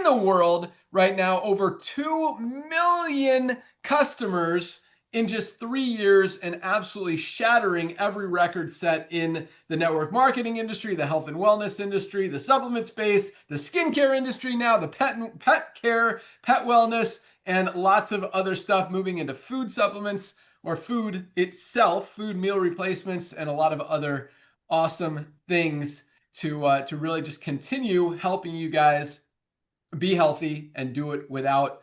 in the world right now, over 2 million customers in just 3 years, and absolutely shattering every record set in the network marketing industry, the health and wellness industry, the supplement space, the skincare industry now, the pet care, pet wellness, and lots of other stuff moving into food supplements or food itself, food meal replacements, and a lot of other awesome things to really just continue helping you guys be healthy and do it without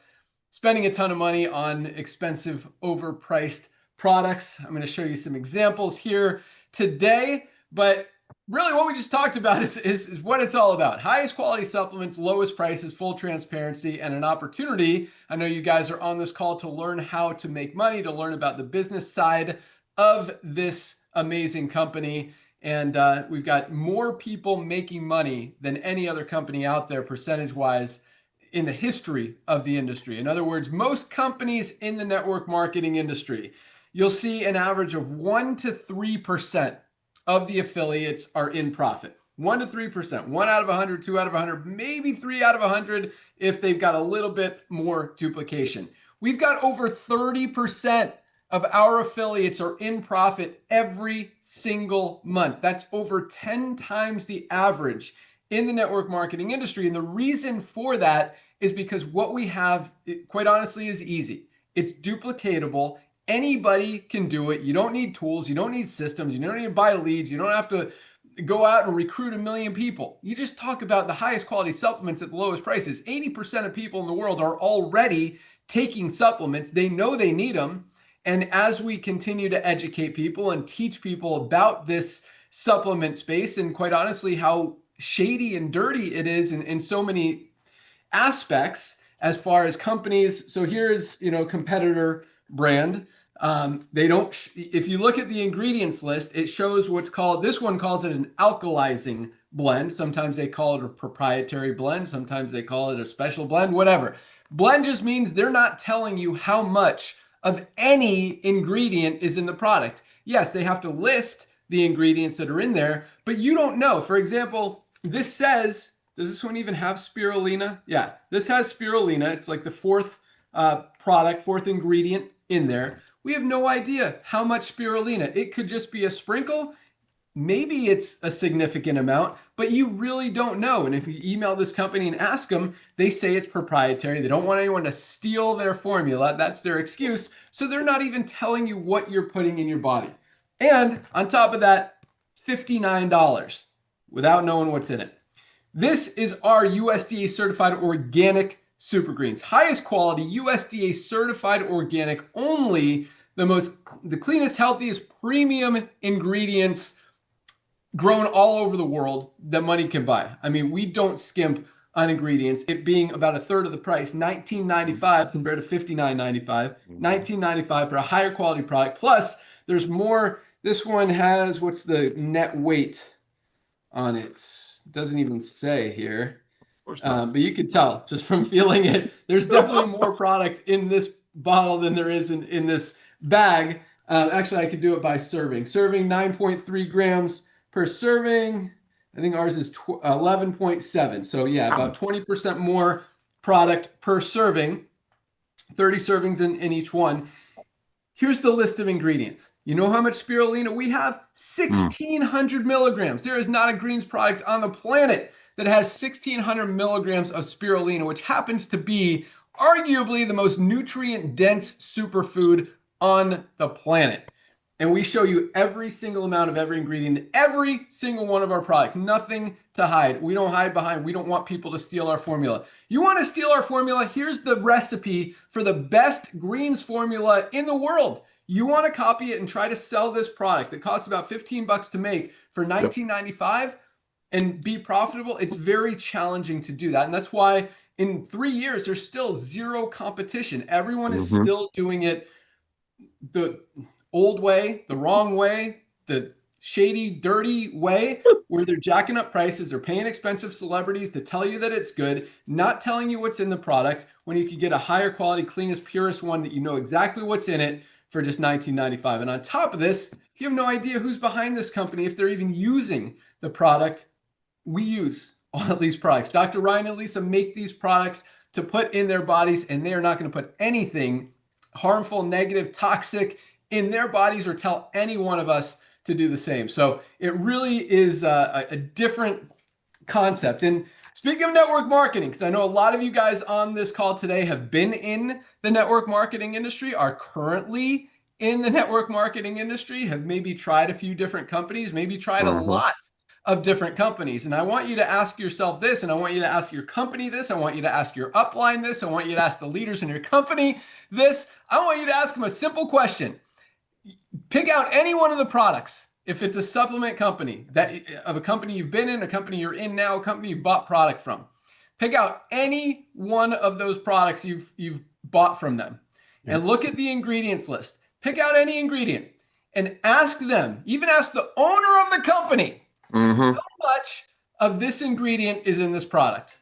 spending a ton of money on expensive, overpriced products. I'm going to show you some examples here today, but really what we just talked about is what it's all about. Highest quality supplements, lowest prices, full transparency, and an opportunity. I know you guys are on this call to learn how to make money, to learn about the business side of this amazing company. And we've got more people making money than any other company out there percentage-wise in the history of the industry. In other words, most companies in the network marketing industry, you'll see an average of 1 to 3% of the affiliates are in profit. 1 to 3%, 1 out of 100, 2 out of 100, maybe 3 out of 100 if they've got a little bit more duplication. We've got over 30% of our affiliates are in profit every single month. That's over 10 times the average in the network marketing industry. And the reason for that is because what we have, quite honestly, is easy. It's duplicatable. Anybody can do it. You don't need tools. You don't need systems. You don't need to buy leads. You don't have to go out and recruit a million people. You just talk about the highest quality supplements at the lowest prices. 80% of people in the world are already taking supplements. They know they need them. And as we continue to educate people and teach people about this supplement space, and quite honestly, how shady and dirty it is in so many aspects as far as companies. So here's, competitor brand. They don't, if you look at the ingredients list, it shows what's called, this one calls it an alkalizing blend. Sometimes they call it a proprietary blend. Sometimes they call it a special blend, whatever. Blend just means they're not telling you how much of any ingredient is in the product. Yes, they have to list the ingredients that are in there, but you don't know. For example, this says, does this one even have spirulina? Yeah, this has spirulina. It's like the fourth ingredient in there. We have no idea how much spirulina. It could just be a sprinkle. Maybe it's a significant amount, but you really don't know. And if you email this company and ask them, they say it's proprietary. They don't want anyone to steal their formula. That's their excuse. So they're not even telling you what you're putting in your body. And on top of that, $59 without knowing what's in it. This is our USDA certified organic super greens. Highest quality, USDA certified organic, only the cleanest, healthiest, premium ingredients grown all over the world that money can buy. I mean, we don't skimp on ingredients, it being about a third of the price, $19.95 compared to $59.95, $19.95 for a higher quality product. Plus, there's more. This one has, what's the net weight on it? It doesn't even say here. But you could tell just from feeling it. There's definitely more product in this bottle than there is in this bag. Actually, I could do it by serving. Serving 9.3 grams per serving. I think ours is 11.7. So yeah, about 20% more product per serving. 30 servings in each one. Here's the list of ingredients. You know how much spirulina we have? 1,600 milligrams. There is not a greens product on the planet that has 1,600 milligrams of spirulina, which happens to be arguably the most nutrient-dense superfood on the planet. And we show you every single amount of every ingredient in every single one of our products. Nothing to hide. We don't hide behind. We don't want people to steal our formula. You want to steal our formula? Here's the recipe for the best greens formula in the world. You want to copy it and try to sell this product that costs about $15 to make for $19.95 and be profitable? It's very challenging to do that. And that's why in 3 years, there's still zero competition. Everyone is still doing it the old way, the wrong way, the shady, dirty way, where they're jacking up prices. They're paying expensive celebrities to tell you that it's good, not telling you what's in the product, when you could get a higher quality, cleanest, purest one that you know exactly what's in it for just $19.95. And on top of this, you have no idea who's behind this company, if they're even using the product we use all of these products. Dr. Ryan and Lisa make these products to put in their bodies, and they are not going to put anything harmful, negative, toxic in their bodies or tell any one of us to do the same. So it really is a different concept. And speaking of network marketing, because I know a lot of you guys on this call today have been in the network marketing industry, are currently in the network marketing industry, have maybe tried a few different companies, maybe tried a lot of different companies. And I want you to ask yourself this, and I want you to ask your company this, I want you to ask your upline this, I want you to ask the leaders in your company this. I want you to ask them a simple question. Pick out any one of the products. If it's a supplement company, that of a company you've been in, a company you're in now, a company you bought product from, pick out any one of those products you've bought from them, and look at the ingredients list. Pick out any ingredient and ask them, even ask the owner of the company, how much of this ingredient is in this product.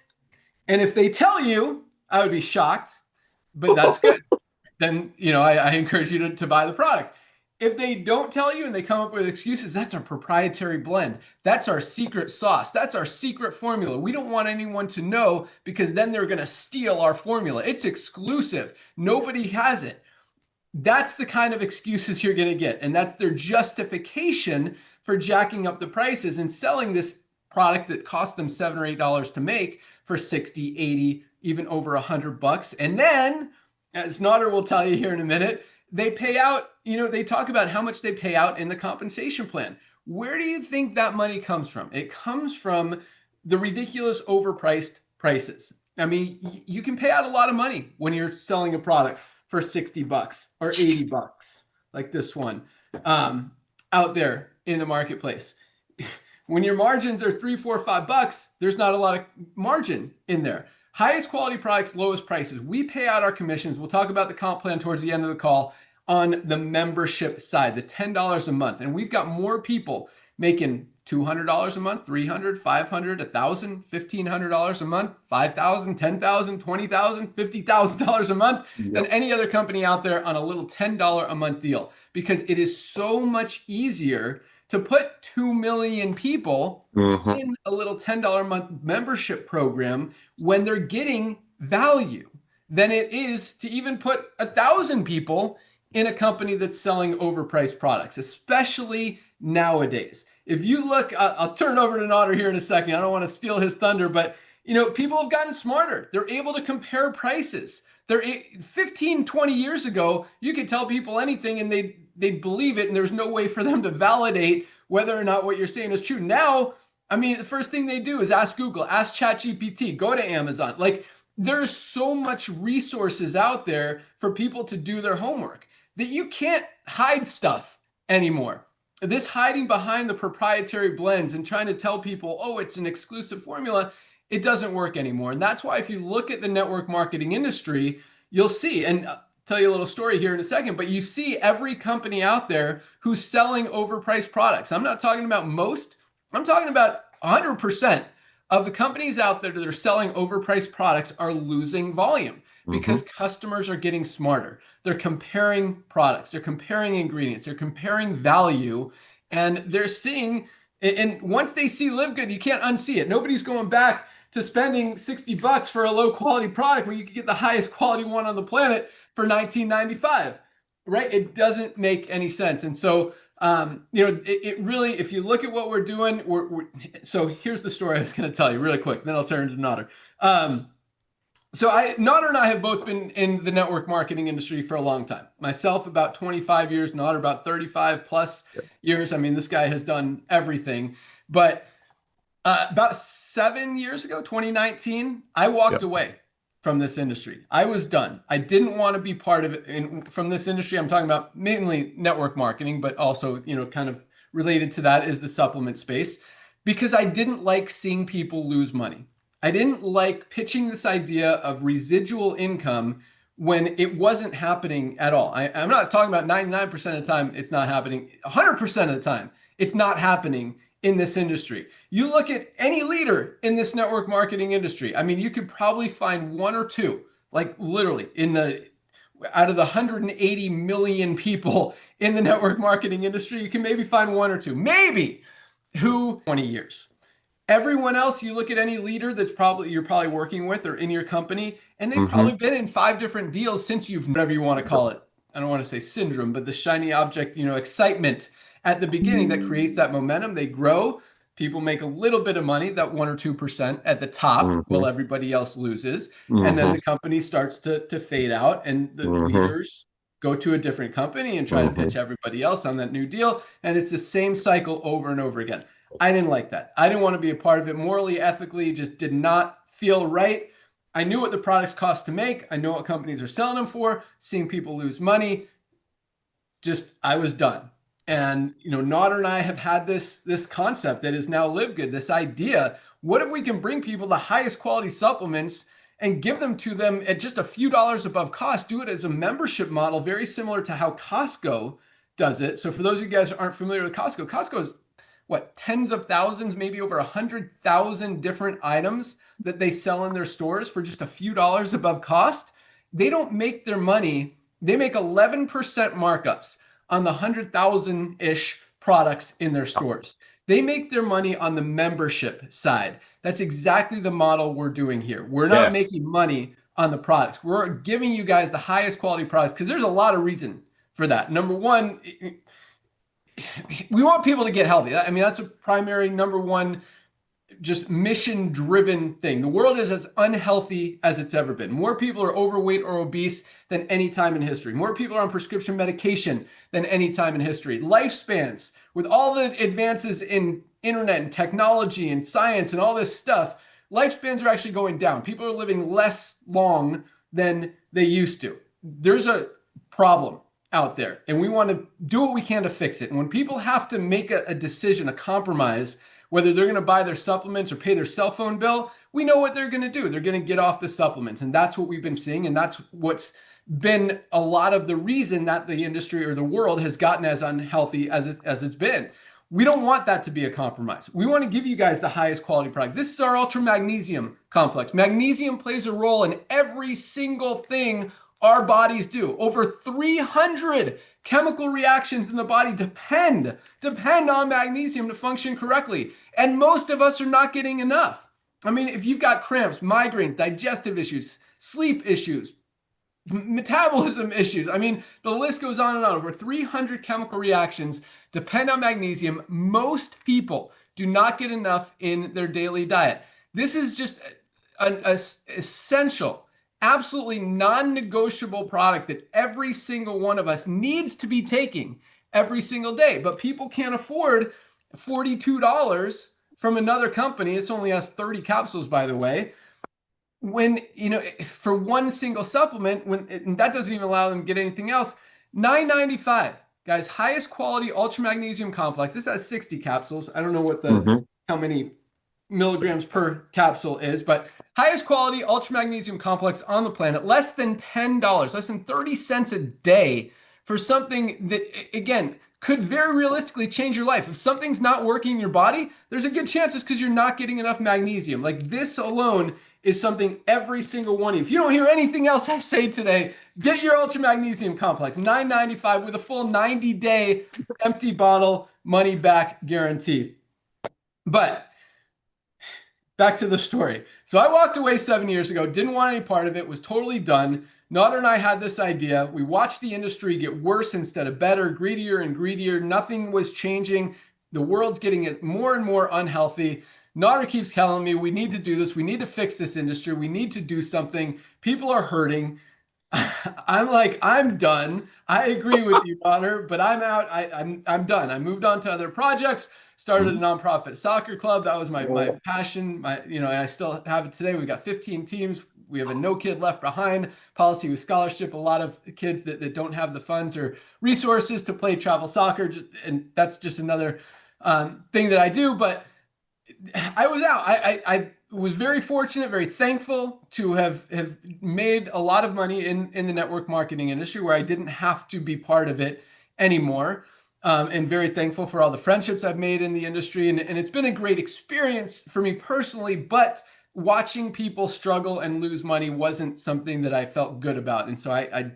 And if they tell you, I would be shocked, but that's good. Then, I encourage you to buy the product. If they don't tell you and they come up with excuses, that's our proprietary blend. That's our secret sauce. That's our secret formula. We don't want anyone to know, because then they're going to steal our formula. It's exclusive. Nobody has it. That's the kind of excuses you're going to get. And that's their justification for jacking up the prices and selling this product that cost them $7 or $8 to make for 60, 80, even over $100. And then, as Nader will tell you here in a minute, they pay out, they talk about how much they pay out in the compensation plan. Where do you think that money comes from? It comes from the ridiculous overpriced prices. I mean, you can pay out a lot of money when you're selling a product for $60 or $80, like this one out there in the marketplace. When your margins are $3, $4, $5, there's not a lot of margin in there. Highest quality products, lowest prices. We pay out our commissions. We'll talk about the comp plan towards the end of the call on the membership side, the $10 a month. And we've got more people making $200 a month, $300, $500, $1,000, $1,500 a month, $5,000, $10,000, $20,000, $50,000 a month than any other company out there on a little $10 a month deal, because it is so much easier to put 2 million people in a little $10 a month membership program when they're getting value than it is to even put 1,000 people in a company that's selling overpriced products, especially nowadays. If you look, I'll turn it over to Nader here in a second. I don't want to steal his thunder, but people have gotten smarter. They're able to compare prices. 15, 20 years ago, you could tell people anything and they'd believe it, and there's no way for them to validate whether or not what you're saying is true. Now, I mean, the first thing they do is ask Google, ask ChatGPT, go to Amazon. Like, there's so much resources out there for people to do their homework that you can't hide stuff anymore. This hiding behind the proprietary blends and trying to tell people, oh, it's an exclusive formula, it doesn't work anymore. And that's why if you look at the network marketing industry, you'll see, and I'll tell you a little story here in a second, but you see every company out there who's selling overpriced products. I'm not talking about most, I'm talking about 100% of the companies out there that are selling overpriced products are losing volume because customers are getting smarter. They're comparing products, they're comparing ingredients, they're comparing value, and they're seeing, and once they see Livegood, you can't unsee it. Nobody's going back to spending $60 for a low quality product when you can get the highest quality one on the planet for $19.95, right? It doesn't make any sense. And so, it really, if you look at what we're doing, so here's the story I was going to tell you really quick, then I'll turn to Nader. So Nader and I have both been in the network marketing industry for a long time. Myself, about 25 years, Nader about 35 plus years. I mean, this guy has done everything. But about 7 years ago, 2019, I walked away from this industry. I was done. I didn't want to be part of it. And from this industry, I'm talking about mainly network marketing, but also, kind of related to that is the supplement space, because I didn't like seeing people lose money. I didn't like pitching this idea of residual income when it wasn't happening at all. I'm not talking about 99% of the time it's not happening. 100% of the time it's not happening in this industry. You look at any leader in this network marketing industry. I mean, you could probably find one or two, like literally out of the 180 million people in the network marketing industry, you can maybe find one or two, maybe, who 20 years. Everyone else, you look at any leader that's you're probably working with or in your company, and they've Mm-hmm. probably been in 5 different deals since you've, whatever you want to call it. I don't want to say syndrome, but the shiny object, excitement at the beginning that creates that momentum. They grow. People make a little bit of money, that 1 or 2% at the top, Mm-hmm. while everybody else loses. And then Mm-hmm. the company starts to fade out, and the Mm-hmm. leaders go to a different company and try to Mm-hmm. pitch everybody else on that new deal. And it's the same cycle over and over again. I didn't like that. I didn't want to be a part of it morally, ethically, just did not feel right. I knew what the products cost to make. I know what companies are selling them for, seeing people lose money. Just, I was done. And, Nodder and I have had this concept that is now Livegood, this idea. What if we can bring people the highest quality supplements and give them to them at just a few dollars above cost? Do it as a membership model, very similar to how Costco does it. So for those of you guys who aren't familiar with Costco, Costco is what, tens of thousands, maybe over 100,000 different items that they sell in their stores for just a few dollars above cost. They don't make their money. They make 11% markups on the 100,000-ish products in their stores. They make their money on the membership side. That's exactly the model we're doing here. We're not Yes. making money on the products. We're giving you guys the highest quality products because there's a lot of reason for that. Number one, we want people to get healthy. I mean, that's a primary number one, just mission driven thing. The world is as unhealthy as it's ever been. More people are overweight or obese than any time in history. More people are on prescription medication than any time in history. Lifespans, with all the advances in internet and technology and science and all this stuff, lifespans are actually going down. People are living less long than they used to. There's a problem out there, and we want to do what we can to fix it. And when people have to make a decision, a compromise, whether they're going to buy their supplements or pay their cell phone bill, we know what they're going to do. They're going to get off the supplements. And that's what we've been seeing. And that's what's been a lot of the reason that the industry or the world has gotten as unhealthy as it's been. We don't want that to be a compromise. We want to give you guys the highest quality products. This is our ultra magnesium complex. Magnesium plays a role in every single thing our bodies do. Over 300 chemical reactions in the body depend on magnesium to function correctly. And most of us are not getting enough. I mean, if you've got cramps, migraine, digestive issues, sleep issues, metabolism issues, I mean, the list goes on and on. Over 300 chemical reactions depend on magnesium. Most people do not get enough in their daily diet. This is just an essential, absolutely non-negotiable product that every single one of us needs to be taking every single day. But people can't afford $42 from another company. This only has 30 capsules, by the way. When, for one single supplement, and that doesn't even allow them to get anything else, $9.95. Guys, highest quality ultra magnesium complex. This has 60 capsules. I don't know Mm-hmm. how many milligrams per capsule is, but highest quality ultra magnesium complex on the planet, less than $10, less than 30 cents a day for something that, again, could very realistically change your life. If something's not working in your body, there's a good chance it's because you're not getting enough magnesium. Like, this alone is something every single one of you, if you don't hear anything else I say today, get your ultra magnesium complex, $9.95 with a full 90-day empty bottle money back guarantee. But back to the story. So I walked away 7 years ago, didn't want any part of it, was totally done. Nodder and I had this idea. We watched the industry get worse instead of better, greedier and greedier. Nothing was changing. The world's getting more and more unhealthy. Nodder keeps telling me, we need to do this. We need to fix this industry. We need to do something. People are hurting. I'm like, I'm done. I agree with you, Nodder, but I'm out. I'm done. I moved on to other projects. Started a nonprofit soccer club. That was my passion. And I still have it today. We've got 15 teams. We have a no kid left behind policy with scholarship. A lot of kids that don't have the funds or resources to play travel soccer, and that's just another thing that I do. But I was out. I was very fortunate, very thankful to have made a lot of money in the network marketing industry where I didn't have to be part of it anymore. And very thankful for all the friendships I've made in the industry. And it's been a great experience for me personally, but watching people struggle and lose money wasn't something that I felt good about. And so I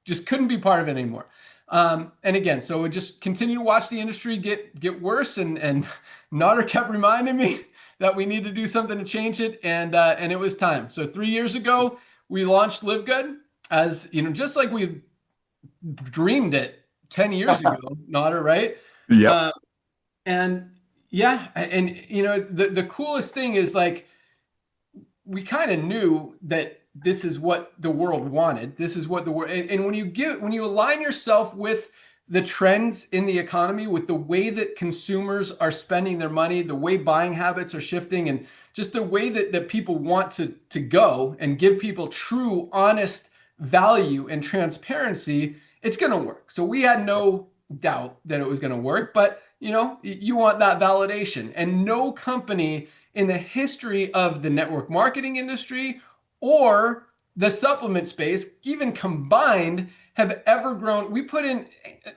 just couldn't be part of it anymore. And again, so we just continue to watch the industry get worse. And Nodder kept reminding me that we need to do something to change it, and it was time. So 3 years ago, we launched Livegood as, just like we dreamed it 10 years ago, Nodder, right? Yep. Uh, and yeah, and the coolest thing is like we kind of knew that this is what the world wanted. This is what the world, and when you align yourself with the trends in the economy, with the way that consumers are spending their money, the way buying habits are shifting, and just the way that people want to go and give people true, honest value and transparency, it's going to work. So we had no doubt that it was going to work, but you want that validation, and no company in the history of the network marketing industry or the supplement space, even combined, have ever grown.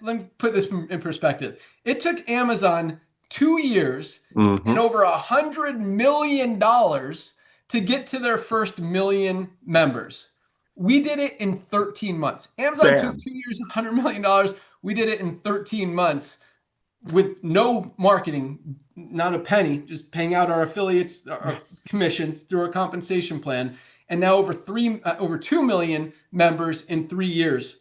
Let me put this in perspective. It took Amazon 2 years and over $100 million to get to their first million members. We did it in 13 months. Amazon took 2 years, $100 million. We did it in 13 months with no marketing, not a penny, just paying out our affiliates, our commissions through our compensation plan. And now over 2 million members in 3 years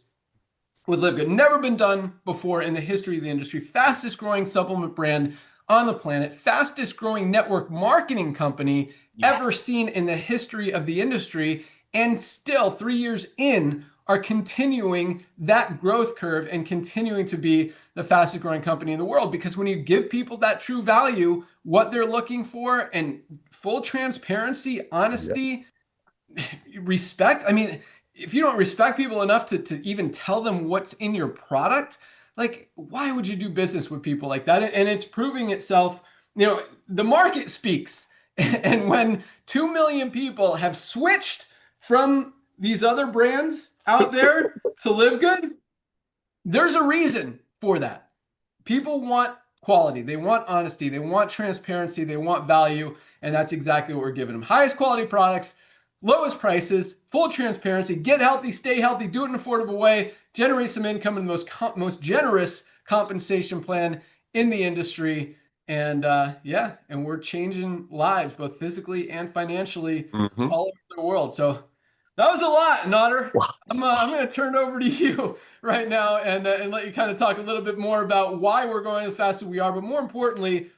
with Livegood. Never been done before in the history of the industry. Fastest growing supplement brand on the planet. Fastest growing network marketing company ever seen in the history of the industry. And still 3 years in are continuing that growth curve and continuing to be the fastest growing company in the world. Because when you give people that true value, what they're looking for, and full transparency, honesty, respect. I mean, if you don't respect people enough to even tell them what's in your product, like, why would you do business with people like that? And it's proving itself. The market speaks. And when 2 million people have switched from these other brands out there to Livegood, there's a reason for that. People want quality. They want honesty. They want transparency. They want value. And that's exactly what we're giving them. Highest quality products, lowest prices, full transparency, get healthy, stay healthy, do it in an affordable way, generate some income in the most generous compensation plan in the industry. And and we're changing lives, both physically and financially, all over the world. So that was a lot, Nodder. I'm going to turn it over to you right now and let you kind of talk a little bit more about why we're going as fast as we are, but more importantly,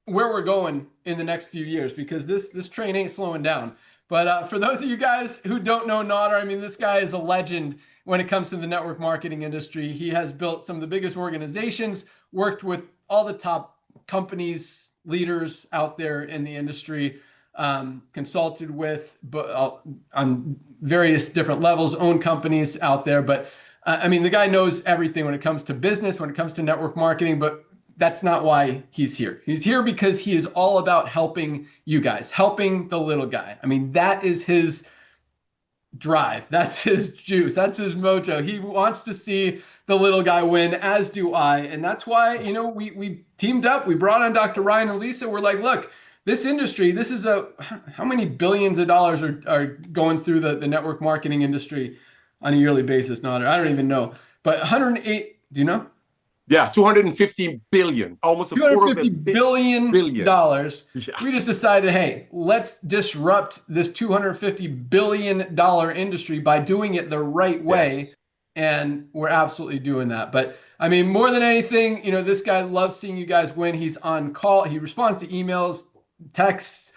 where we're going in the next few years, because this train ain't slowing down. But for those of you guys who don't know Nodder, I mean, this guy is a legend when it comes to the network marketing industry. He has built some of the biggest organizations, worked with all the top companies, leaders out there in the industry, consulted with on various different levels, owned companies out there. But I mean, the guy knows everything when it comes to business, when it comes to network marketing, but that's not why he's here. He's here because he is all about helping you guys, helping the little guy. I mean, that is his drive. That's his juice. That's his mojo. He wants to see the little guy win, as do I. And that's why, we teamed up. We brought on Dr. Ryan and Lisa. We're like, look, this industry, this is how many billions of dollars are going through the network marketing industry on a yearly basis, Nodder? I don't even know. But 108, do you know? Yeah, 250 billion, almost a $250 billion. Yeah. We just decided, hey, let's disrupt this $250 billion industry by doing it the right way. Yes. And we're absolutely doing that. But I mean, more than anything, this guy loves seeing you guys win. He's on call. He responds to emails, texts,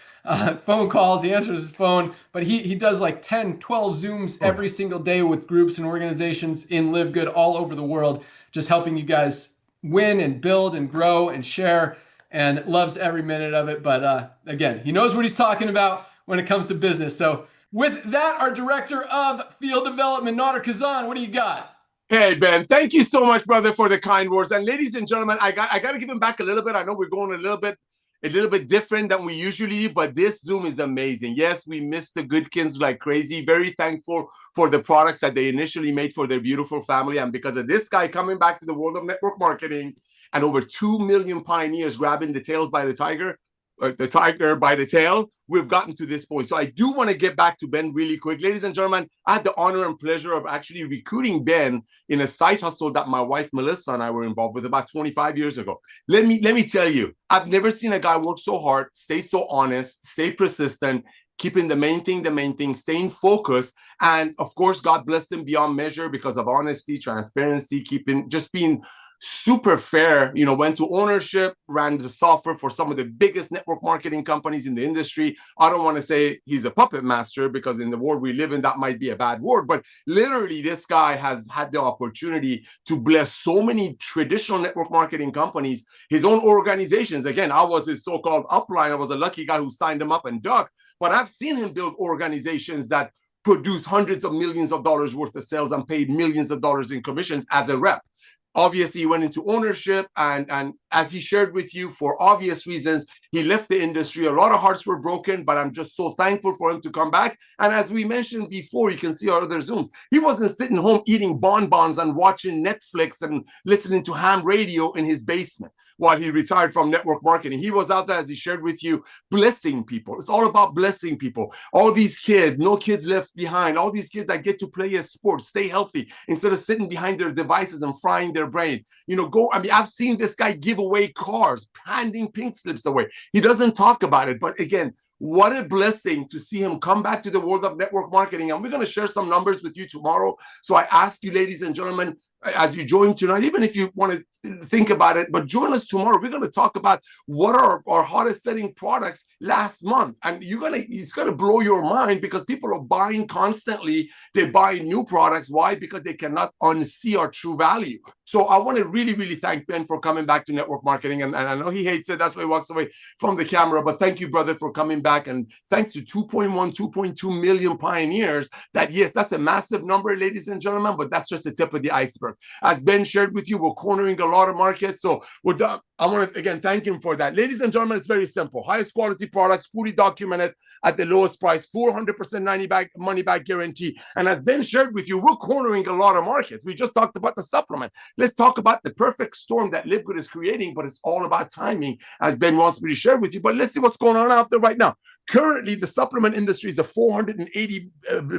phone calls. He answers his phone, but he does like 10, 12 Zooms every single day with groups and organizations in Livegood all over the world, just helping you guys win and build and grow and share, and loves every minute of it. But again, he knows what he's talking about when it comes to business. So with that, our director of field development, Nodder Kazan, what do you got? Hey, Ben, thank you so much, brother, for the kind words. And ladies and gentlemen, I got to give him back a little bit. I know we're going a little bit different than we usually, but this Zoom is amazing. Yes, we missed the Goodkins like crazy. Very thankful for the products that they initially made for their beautiful family. And because of this guy coming back to the world of network marketing and over 2 million pioneers grabbing the tails by the tiger, the tiger by the tail, we've gotten to this point. So I do want to get back to Ben really quick. Ladies and gentlemen, I had the honor and pleasure of actually recruiting Ben in a side hustle that my wife Melissa and I were involved with about 25 years ago. Let me tell you, I've never seen a guy work so hard, stay so honest, stay persistent, keeping the main thing, staying focused. And of course, God blessed him beyond measure because of honesty, transparency, just being super fair, went to ownership, ran the software for some of the biggest network marketing companies in the industry. I don't want to say he's a puppet master because in the world we live in, that might be a bad word, but literally this guy has had the opportunity to bless so many traditional network marketing companies, his own organizations. Again, I was his so-called upline. I was a lucky guy who signed him up and ducked, but I've seen him build organizations that produce hundreds of millions of dollars worth of sales and paid millions of dollars in commissions as a rep. Obviously, he went into ownership, and as he shared with you, for obvious reasons, he left the industry. A lot of hearts were broken, but I'm just so thankful for him to come back. And as we mentioned before, you can see our other Zooms. He wasn't sitting home eating bonbons and watching Netflix and listening to ham radio in his basement while he retired from network marketing. He was out there, as he shared with you, blessing people. It's all about blessing people. All these kids, no kids left behind, all these kids that get to play a sport, stay healthy, instead of sitting behind their devices and frying their brain. I've seen this guy give away cars, handing pink slips away. He doesn't talk about it, but again, what a blessing to see him come back to the world of network marketing. And we're going to share some numbers with you tomorrow. So I ask you, ladies and gentlemen, as you join tonight, even if you want to think about it, but join us tomorrow. We're going to talk about what are our hottest selling products last month. And it's going to blow your mind because people are buying constantly. They buy new products. Why? Because they cannot unsee our true value. So I want to really, really thank Ben for coming back to network marketing. And I know he hates it. That's why he walks away from the camera. But thank you, brother, for coming back. And thanks to 2.1, 2.2 million pioneers. Yes, that's a massive number, ladies and gentlemen, but that's just the tip of the iceberg. As Ben shared with you, we're cornering a lot of markets. So I want to, again, thank him for that. Ladies and gentlemen, it's very simple. Highest quality products, fully documented at the lowest price, 400% money back guarantee. And as Ben shared with you, we're cornering a lot of markets. We just talked about the supplement. Let's talk about the perfect storm that Livegood is creating, but it's all about timing, as Ben wants me to share with you. But let's see what's going on out there right now. Currently, the supplement industry is a $480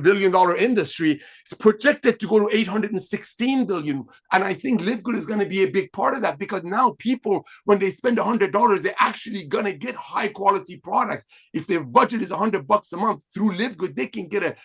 billion industry. It's projected to go to $816 billion. And I think Livegood is going to be a big part of that because now people, when they spend $100, they're actually going to get high quality products. If their budget is $100 a month through Livegood, they can get a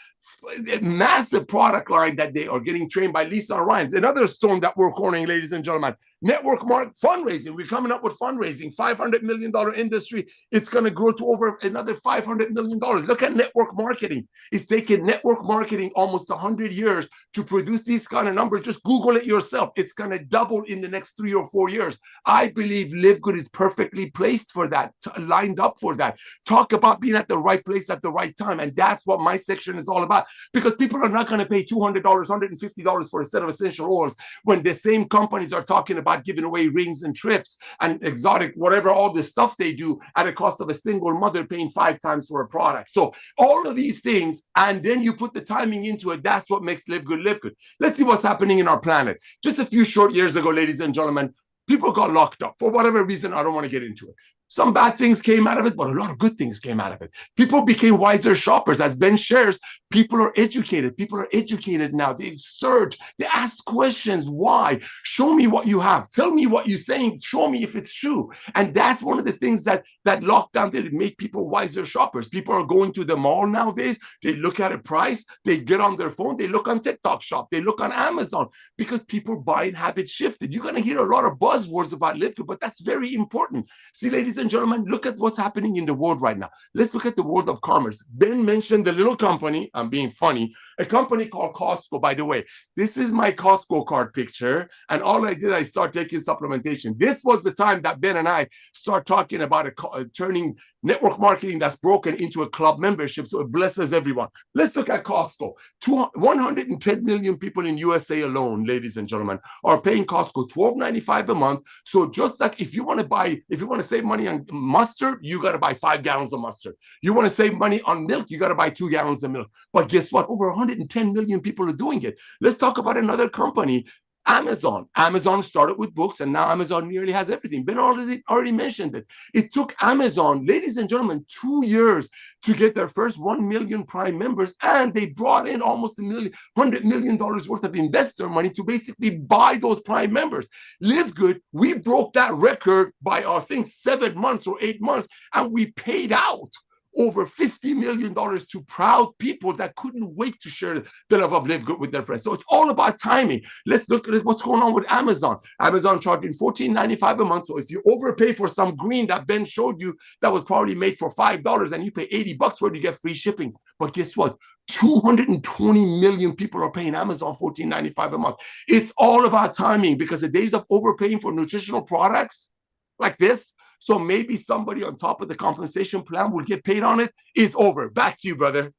massive product line that they are getting trained by Lisa and Ryan. Another storm that we're cornering, ladies and gentlemen, fundraising. We're coming up with fundraising, $500 million industry. It's going to grow to over another $500 million. Look at network marketing. It's taken network marketing almost 100 years to produce these kind of numbers. Just Google it yourself. It's going to double in the next 3 or 4 years. I believe Livegood is perfectly placed for that, lined up for that. Talk about being at the right place at the right time. And that's what my section is all about, because people are not going to pay $200, $150 for a set of essential oils when the same companies are talking about giving away rings and trips and exotic, whatever, all the stuff they do at a cost of a single mother paying 5 times for a product. So all of these things, and then you put the timing into it, that's what makes Livegood Livegood. Let's see what's happening in our planet. Just a few short years ago, ladies and gentlemen, people got locked up for whatever reason. I don't want to get into it. Some bad things came out of it, but a lot of good things came out of it. People became wiser shoppers. As Ben shares, people are educated. People are educated now. They search. They ask questions. Why? Show me what you have. Tell me what you're saying. Show me if it's true. And that's one of the things that lockdown did. It made people wiser shoppers. People are going to the mall nowadays. They look at a price. They get on their phone. They look on TikTok Shop. They look on Amazon because people buying habits shifted. You're going to hear a lot of buzzwords about Livegood, but that's very important. See, ladies and gentlemen, look at what's happening in the world right now. Let's look at the world of commerce. Ben mentioned the little company, I'm being funny, a company called Costco. By the way, this is my Costco card picture. And all I did, I started taking supplementation. This was the time that Ben and I start talking about turning network marketing that's broken into a club membership. So it blesses everyone. Let's look at Costco. 110 million people in USA alone, ladies and gentlemen, are paying Costco $12.95 a month. So just like if you want to save money on mustard, you got to buy 5 gallons of mustard. You want to save money on milk, you got to buy 2 gallons of milk. But guess what? Over 110 million people are doing it. Let's talk about another company. Amazon. Amazon started with books, and now Amazon nearly has everything. Ben already mentioned it. It took Amazon, ladies and gentlemen, 2 years to get their first 1 million Prime members, and they brought in almost $100 million worth of investor money to basically buy those Prime members. Livegood, we broke that record by, I think, 7 months or 8 months, and we paid out over $50 million to proud people that couldn't wait to share the love of Livegood with their friends. So it's all about timing. Let's look at what's going on with Amazon. Amazon charging $14.95 a month. So if you overpay for some green that Ben showed you that was probably made for $5 and you pay $80 for it, you get free shipping. But guess what? 220 million people are paying Amazon $14.95 a month. It's all about timing, because the days of overpaying for nutritional products like this, so maybe somebody on top of the compensation plan will get paid on it, is over. Back to you, brother.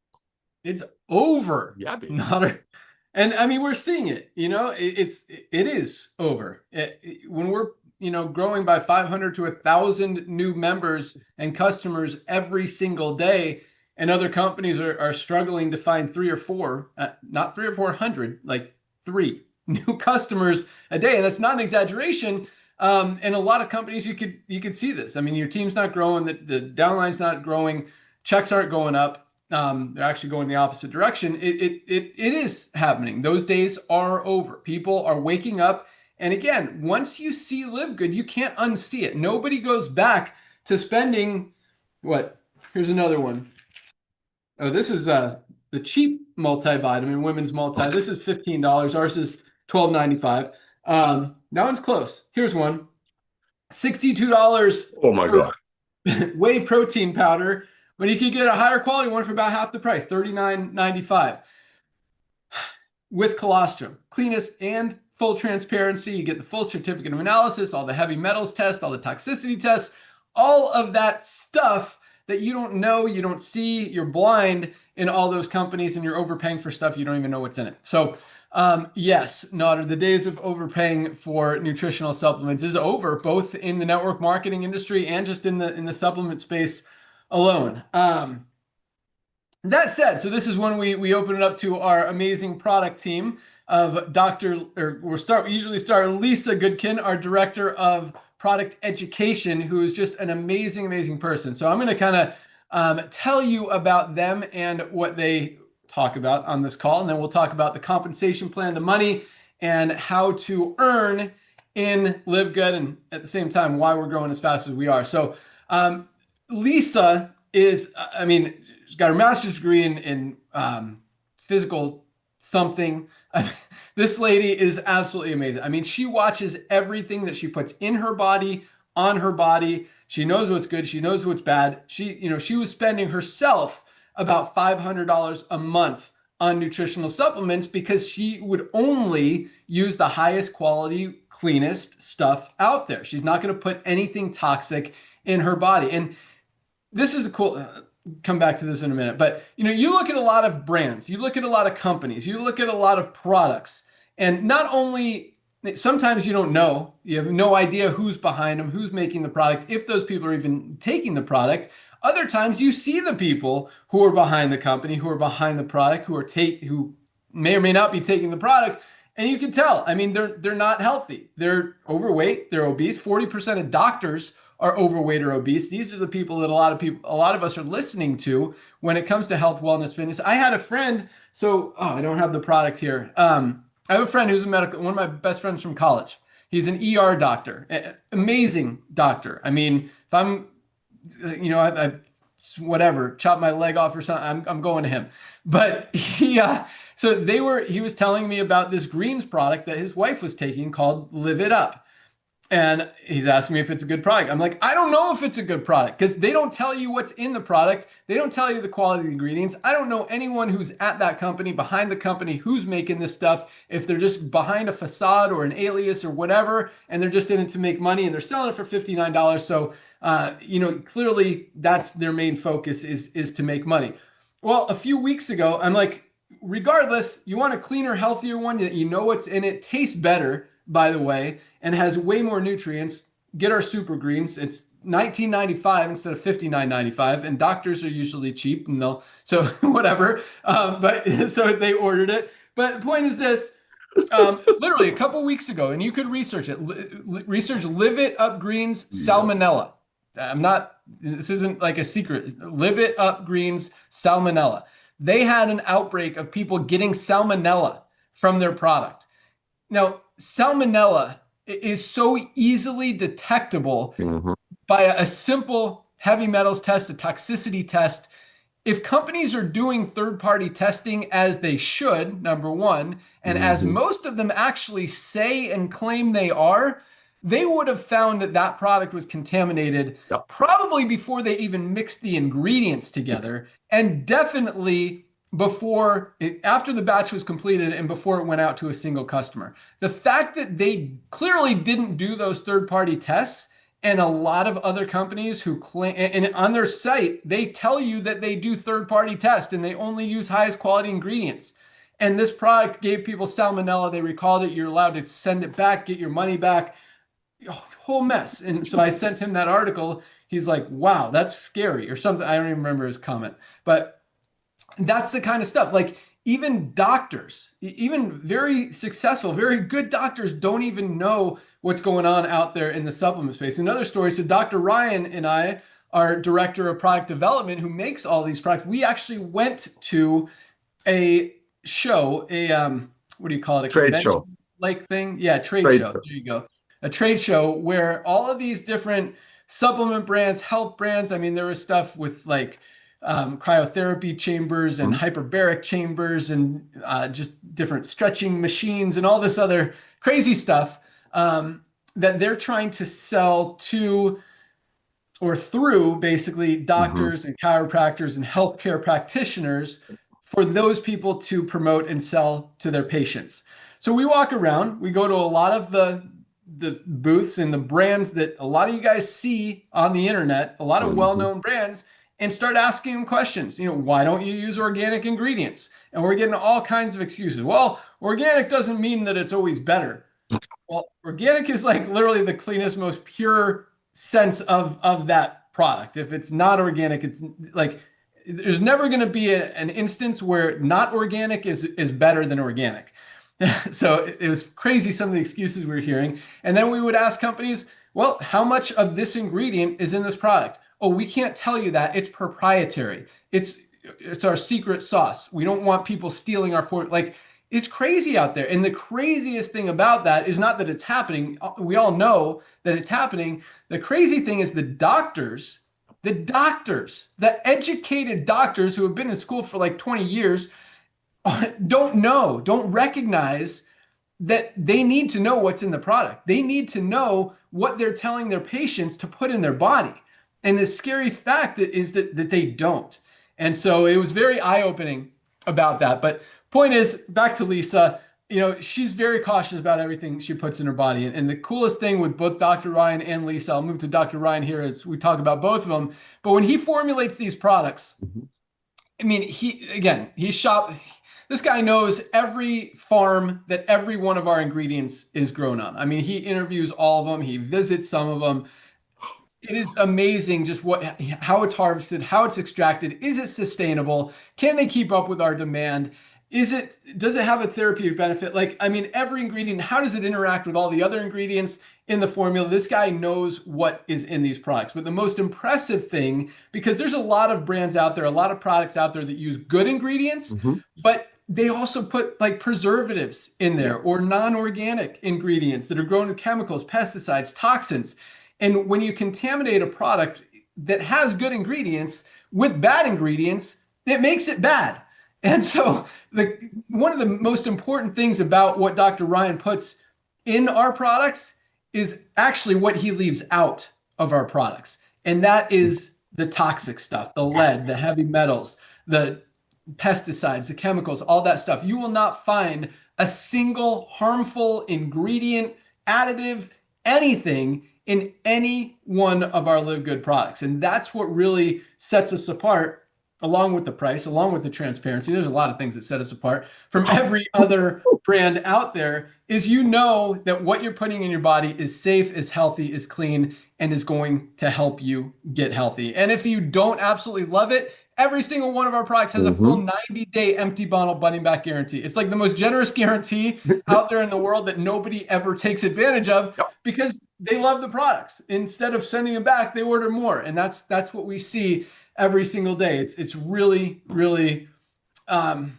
It's over. Yeah, baby. And I mean, we're seeing it, it is over. When we're, growing by 500 to 1,000 new members and customers every single day, and other companies are struggling to find 3 or 4, not 3 or 400, like 3 new customers a day. And that's not an exaggeration. And a lot of companies, you could see this. I mean, your team's not growing, the downline's not growing, checks aren't going up. They're actually going the opposite direction. It is happening. Those days are over. People are waking up. And again, once you see Livegood, you can't unsee it. Nobody goes back to spending what? Here's another one. Oh, this is the cheap multivitamin, women's multi. This is $15. Ours is $12.95. That one's close. Here's one. $62. Oh my God. Whey protein powder, but you could get a higher quality one for about half the price, $39.95. With colostrum, cleanest and full transparency. You get the full certificate of analysis, all the heavy metals tests, all the toxicity tests, all of that stuff that you don't know, you don't see, you're blind in all those companies, and you're overpaying for stuff you don't even know what's in it. So yes, Nader, the days of overpaying for nutritional supplements is over, both in the network marketing industry and just in the supplement space alone. That said, so this is when we open it up to our amazing product team of we usually start Lisa Goodkin, our director of product education, who is just an amazing, amazing person. So I'm going to kind of tell you about them and what they talk about on this call, and then we'll talk about the compensation plan, the money, and how to earn in Livegood, and at the same time why we're growing as fast as we are. So Lisa is, she's got her master's degree in physical something. This lady is absolutely amazing. I mean, she watches everything that she puts in her body, on her body. She knows what's good. She knows what's bad. She was spending herself about $500 a month on nutritional supplements because she would only use the highest quality, cleanest stuff out there. She's not going to put anything toxic in her body. And this is a cool, come back to this in a minute, but you look at a lot of brands, you look at a lot of companies, you look at a lot of products, and not only, sometimes you don't know, you have no idea who's behind them, who's making the product, if those people are even taking the product. Other times you see the people who are behind the company, who are behind the product, who may or may not be taking the product, and you can tell. I mean, they're not healthy. They're overweight, they're obese. 40% of doctors are overweight or obese. These are the people that a lot of us are listening to when it comes to health, wellness, fitness. I had a friend, I don't have the product here. I have a friend who's one of my best friends from college. He's an ER doctor, amazing doctor. I mean, if I'm, I whatever, chop my leg off or something, I'm going to him. But he was telling me about this greens product that his wife was taking called Live It Up. And he's asking me if it's a good product. I'm like, I don't know if it's a good product because they don't tell you what's in the product. They don't tell you the quality of the ingredients. I don't know anyone who's at that company, behind the company, who's making this stuff. If they're just behind a facade or an alias or whatever, and they're just in it to make money and they're selling it for $59. So, clearly that's their main focus is to make money. Well, a few weeks ago, I'm like, regardless, you want a cleaner, healthier one that you know what's in it, tastes better, by the way, and has way more nutrients. Get our super greens. It's $19.95 instead of $59.95, and doctors are usually cheap, and so whatever. But so they ordered it. But the point is this: Literally a couple weeks ago, and you could research it. Research Live It Up Greens Yeah. salmonella. I'm not. This isn't like a secret. Live It Up Greens salmonella. They had an outbreak of people getting salmonella from their product. Now, salmonella is so easily detectable Mhm. by a simple heavy metals test, a toxicity test. If companies are doing third-party testing as they should, number one, and as Mhm. most of them actually say and claim they are, they would have found that that product was contaminated Yep. probably before they even mixed the ingredients together, and definitely after the batch was completed and before it went out to a single customer. The fact that they clearly didn't do those third-party tests, and a lot of other companies who claim, and on their site, they tell you that they do third-party tests and they only use highest quality ingredients. And this product gave people salmonella. They recalled it. You're allowed to send it back, get your money back. Whole mess. And so I sent him that article. He's like, wow, that's scary, or something. I don't even remember his comment. But that's the kind of stuff. Like, even doctors, even very successful, very good doctors, don't even know what's going on out there in the supplement space. Another story. So Dr. Ryan and I, our director of product development, who makes all these products, we actually went to a show, what do you call it, a Trade convention show. like thing? Yeah, trade Trade show. show. There you go. A trade show where all of these different supplement brands, health brands. I mean, there was stuff with like cryotherapy chambers and Mhm. hyperbaric chambers and just different stretching machines and all this other crazy stuff that they're trying to sell to or through basically Mhm. doctors and chiropractors and healthcare practitioners for those people to promote and sell to their patients. So we walk around, we go to a lot of the booths and the brands that a lot of you guys see on the internet, a lot of Mhm. well-known brands, and start asking them questions. You know, why don't you use organic ingredients? And we're getting all kinds of excuses. Well, organic doesn't mean that it's always better. Well, organic is like literally the cleanest, most pure sense of that product. If it's not organic, it's like there's never going to be an instance where not organic is better than organic. So it was crazy some of the excuses we were hearing. And then we would ask companies, well, how much of this ingredient is in this product? Oh, we can't tell you that. It's proprietary. It's our secret sauce. We don't want people stealing our like it's crazy out there. And the craziest thing about that is not that it's happening. We all know that it's happening. The crazy thing is the educated doctors who have been in school for like 20 years don't recognize that they need to know what's in the product. They need to know what they're telling their patients to put in their body. And the scary fact is that they don't. And so it was very eye-opening about that. But point is, back to Lisa, you know, she's very cautious about everything she puts in her body. And the coolest thing with both Dr. Ryan and Lisa, I'll move to Dr. Ryan here as we talk about both of them. But when he formulates these products, Mhm. I mean, this guy knows every farm that every one of our ingredients is grown on. I mean, he interviews all of them, he visits some of them. It is amazing just how it's harvested, how it's extracted. Is it sustainable? Can they keep up with our demand? Does it have a therapeutic benefit? Like, I mean, every ingredient, how does it interact with all the other ingredients in the formula? This guy knows what is in these products. But the most impressive thing, because there's a lot of brands out there, a lot of products out there that use good ingredients, Mhm. but they also put like preservatives in Yeah. there or non-organic ingredients that are grown with chemicals, pesticides, toxins. And when you contaminate a product that has good ingredients with bad ingredients, it makes it bad. And so one of the most important things about what Dr. Ryan puts in our products is actually what he leaves out of our products. And that is the toxic stuff, the lead, Yes. the heavy metals, the pesticides, the chemicals, all that stuff. You will not find a single harmful ingredient, additive, anything in any one of our Live Good products. And that's what really sets us apart, along with the price, along with the transparency. There's a lot of things that set us apart from every other brand out there, is you know that what you're putting in your body is safe, is healthy, is clean, and is going to help you get healthy. And if you don't absolutely love it, Every single one of our products has a full Mm-hmm. 90-day empty bottle money back guarantee. It's like the most generous guarantee out there in the world that nobody ever takes advantage of Yep. because they love the products. Instead of sending them back, they order more. And that's what we see every single day. It's really, really um,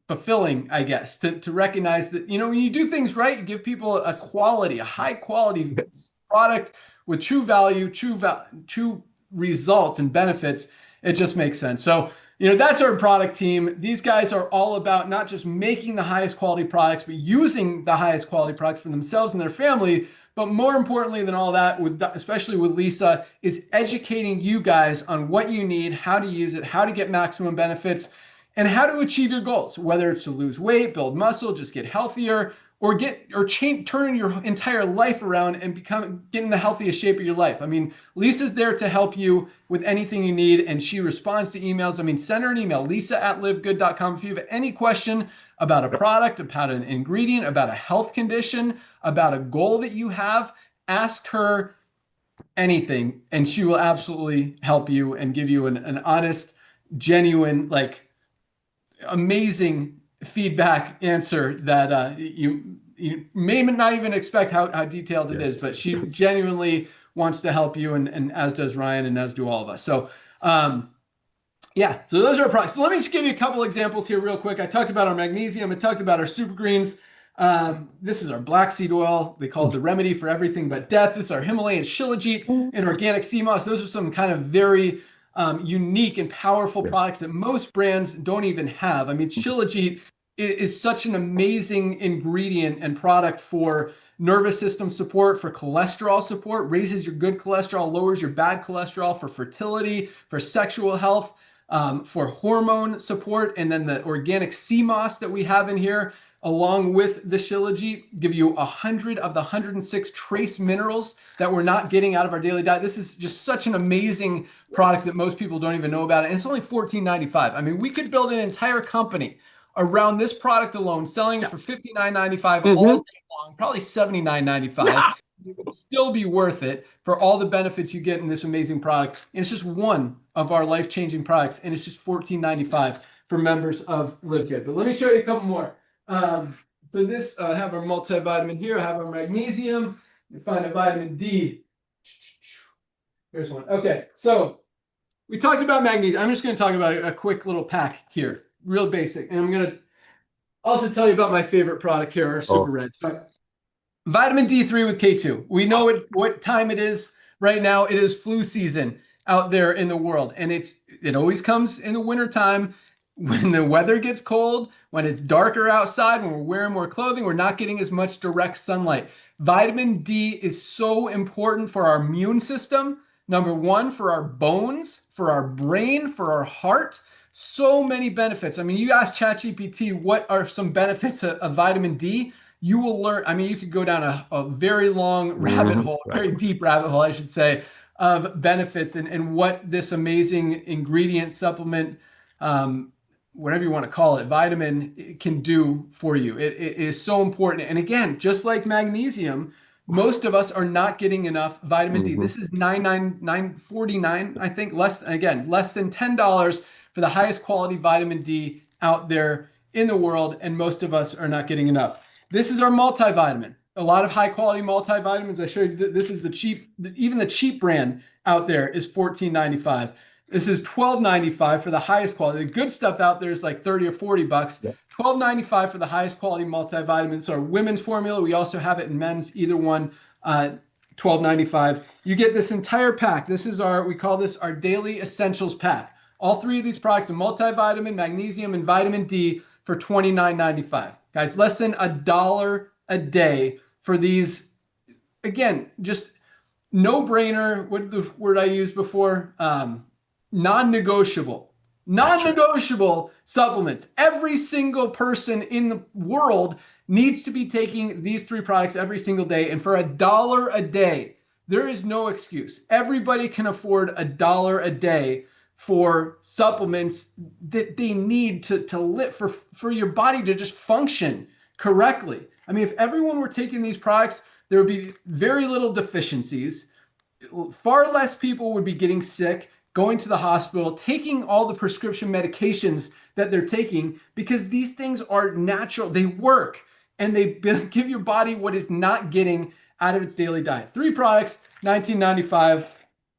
fulfilling, I guess, to recognize that, when you do things right, you give people a high quality Yes. product with true value, true results and benefits. It just makes sense. So, that's our product team. These guys are all about not just making the highest quality products, but using the highest quality products for themselves and their family. But more importantly than all that, especially with Lisa, is educating you guys on what you need, how to use it, how to get maximum benefits, and how to achieve your goals, whether it's to lose weight, build muscle, just get healthier, or turn your entire life around and get in the healthiest shape of your life. I mean, Lisa's there to help you with anything you need, and she responds to emails. I mean, send her an email, lisa@livegood.com, if you have any question about a product, about an ingredient, about a health condition, about a goal that you have. Ask her anything, and she will absolutely help you and give you an honest, genuine, amazing feedback answer that you may not even expect how detailed it is, Yes. but she Yes. genuinely wants to help you, and as does Ryan, and as do all of us. So yeah, so those are our products. So let me just give you a couple examples here real quick. I talked about our magnesium. I talked about our super greens. This is our black seed oil. They call it the remedy for everything but death. This is our Himalayan shilajit and organic sea moss. Those are some kind of very unique and powerful Yes. products that most brands don't even have. I mean, shilajit is such an amazing ingredient and product for nervous system support, for cholesterol support, raises your good cholesterol, lowers your bad cholesterol, for fertility, for sexual health, for hormone support. And then the organic sea moss that we have in here, along with the shilajit, give you 100 of the 106 trace minerals that we're not getting out of our daily diet. This is just such an amazing product that Yes. most people don't even know about. And it's only $14.95. I mean, we could build an entire company around this product alone, selling it for $59.95 all Mm-hmm. day long, probably $79.95. It would still be worth it for all the benefits you get in this amazing product. And it's just one of our life-changing products, and it's just $14.95 for members of Livegood. But let me show you a couple more. So this, I have our multivitamin here. I have our magnesium. You find a vitamin D. Here's one. Okay, so we talked about magnesium. I'm just going to talk about a quick little pack here, real basic. And I'm going to also tell you about my favorite product here, our Oh. Super Reds. Vitamin D3 with K2. We know what time it is right now. It is flu season out there in the world. And it always comes in the wintertime when the weather gets cold, when it's darker outside, when we're wearing more clothing, we're not getting as much direct sunlight. Vitamin D is so important for our immune system. Number one, for our bones, for our brain, for our heart. So many benefits. I mean, you ask ChatGPT, what are some benefits of vitamin D? You will learn. I mean, you could go down a very long rabbit Mm-hmm. hole, a Right. very deep rabbit hole, I should say, of benefits and what this amazing ingredient, supplement, whatever you want to call it, vitamin can do for you. It is so important. And again, just like magnesium, most of us are not getting enough vitamin D. Mm-hmm. This is $9.49, I think, less than $10 for the highest quality vitamin D out there in the world, and most of us are not getting enough. This is our multivitamin. A lot of high quality multivitamins. I showed you this is the cheap, even the cheap brand out there is $14.95. This is $12.95 for the highest quality. The good stuff out there is like 30 or 40 bucks. Yep. $12.95 for the highest quality multivitamins. So our women's formula, we also have it in men's, either one, $12.95. You get this entire pack. We call this our daily essentials pack. All three of these products, a multivitamin, magnesium, and vitamin D, for $29.95. Guys, less than $1 a day for these. Again, just no brainer. What the word I used before? Non-negotiable. That's right. Non-negotiable supplements. Every single person in the world needs to be taking these three products every single day. And for $1 a day, there is no excuse. Everybody can afford $1 a day for supplements that they need to live, for your body to just function correctly. I mean, if everyone were taking these products, there would be very little deficiencies. Far less people would be getting sick. going to the hospital, taking all the prescription medications that they're taking, because these things are natural. They work, and they give your body what it's not getting out of its daily diet. 3 products, $19.95.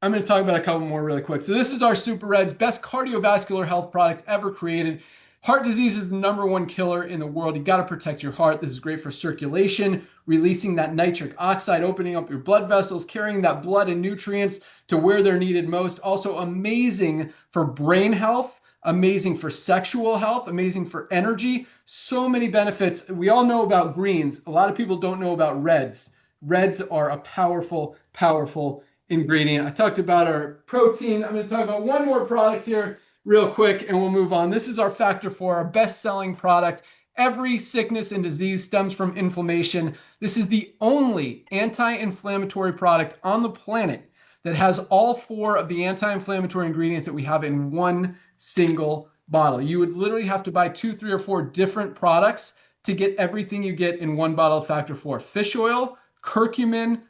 I'm going to talk about a couple more really quick. So this is our Super Reds, best cardiovascular health product ever created. Heart disease is the #1 killer in the world. You got to protect your heart. This is great for circulation, releasing that nitric oxide, opening up your blood vessels, carrying that blood and nutrients to where they're needed most. Also amazing for brain health, amazing for sexual health, amazing for energy. So many benefits. We all know about greens. A lot of people don't know about reds. Reds are a powerful, powerful ingredient. I talked about our protein. I'm going to talk about one more product here real quick, and we'll move on. This is our Factor 4, our best-selling product. Every sickness and disease stems from inflammation. This is the only anti-inflammatory product on the planet that has all 4 of the anti-inflammatory ingredients that we have in one single bottle. You would literally have to buy 2, 3, or 4 different products to get everything you get in one bottle of Factor 4. Fish oil, curcumin,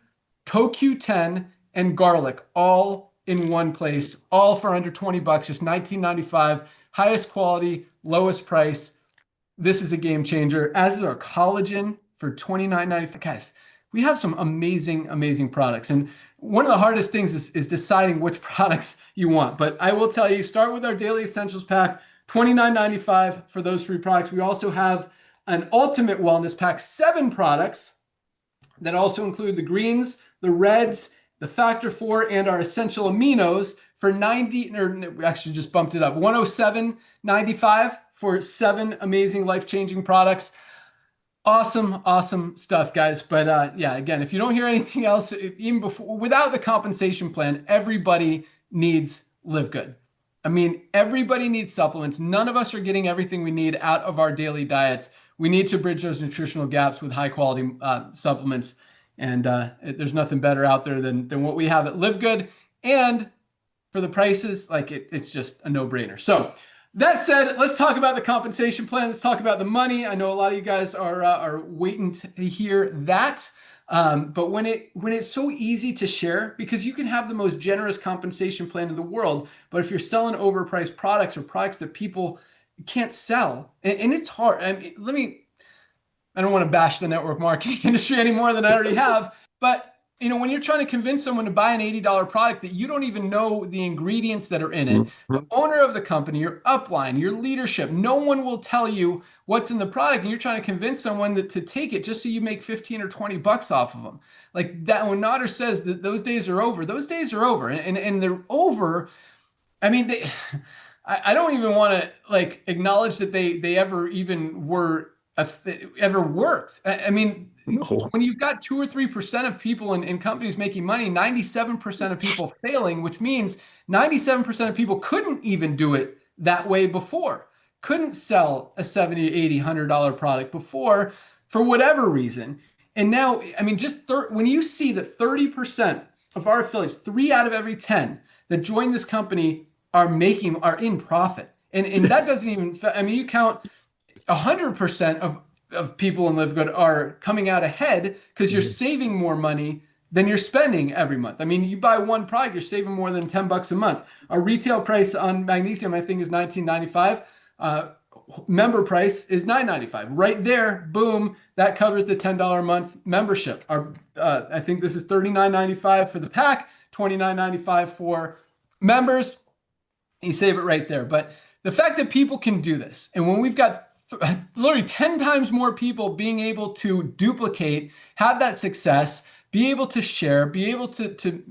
CoQ10, and garlic, all in one place, all for under 20 bucks, just $19.95. Highest quality, lowest price. This is a game changer, as is our collagen for $29.95. Guys, we have some amazing, amazing products. And one of the hardest things is deciding which products you want. But I will tell you, start with our Daily Essentials pack, $29.95 for those 3 products. We also have an Ultimate Wellness pack, 7 products that also include the greens, the reds, the Factor 4, and our essential aminos for 90, or we actually just bumped it up, $107.95 for 7 amazing life-changing products. Awesome, awesome stuff, guys. But yeah, again, if you don't hear anything else, even before, without the compensation plan, everybody needs Livegood. I mean, everybody needs supplements. None of us are getting everything we need out of our daily diets. We need to bridge those nutritional gaps with high-quality supplements. And there's nothing better out there than what we have at Livegood. And for the prices, like it's just a no-brainer. So that said, let's talk about the compensation plan. Let's talk about the money. I know a lot of you guys are waiting to hear that. But when it's so easy to share, because you can have the most generous compensation plan in the world, but if you're selling overpriced products or products that people can't sell, and it's hard. I mean, I don't want to bash the network marketing industry any more than I already have, but when you're trying to convince someone to buy an $80 product that you don't even know the ingredients that are in it, the owner of the company, your upline, your leadership, no one will tell you what's in the product, and you're trying to convince someone to take it just so you make 15 or 20 bucks off of them. Like that, when Nader says that those days are over, those days are over, and they're over. I mean, I don't even want to like acknowledge that they ever even were ever worked. I mean, no. When you've got 2 or 3% of people in companies making money, 97% of people failing, which means 97% of people couldn't even do it that way before, couldn't sell a $70, $80, $100 product before for whatever reason. And now, I mean, just when you see that 30% of our affiliates, 3 out of every 10 that join this company are in profit. And that doesn't even, I mean, you count 100% of people in Livegood are coming out ahead because you're saving more money than you're spending every month. I mean, you buy one product, you're saving more than 10 bucks a month. Our retail price on magnesium, I think, is $19.95. Member price is $9.95. Right there, boom, that covers the $10 a month membership. I think this is $39.95 for the pack, $29.95 for members. You save it right there. But the fact that people can do this, and when we've got literally 10 times more people being able to duplicate, have that success, be able to share, be able to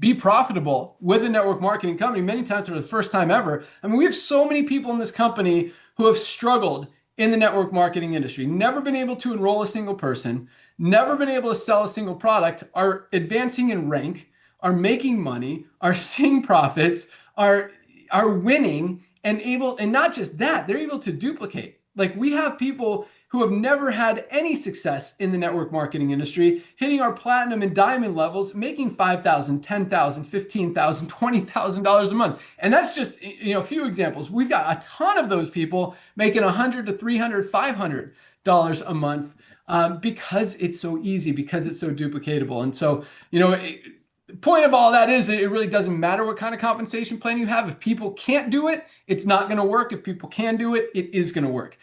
be profitable with a network marketing company, many times for the first time ever. I mean, we have so many people in this company who have struggled in the network marketing industry, never been able to enroll a single person, never been able to sell a single product, are advancing in rank, are making money, are seeing profits, are winning, and not just that, they're able to duplicate. Like, we have people who have never had any success in the network marketing industry, hitting our platinum and diamond levels, making $5,000, $10,000, $15,000, $20,000 a month. And that's just, a few examples. We've got a ton of those people making $100 to $300, $500 a month because it's so easy, because it's so duplicatable. And so, point of all that is it really doesn't matter what kind of compensation plan you have. If people can't do it, it's not going to work. If people can do it, it is going to work.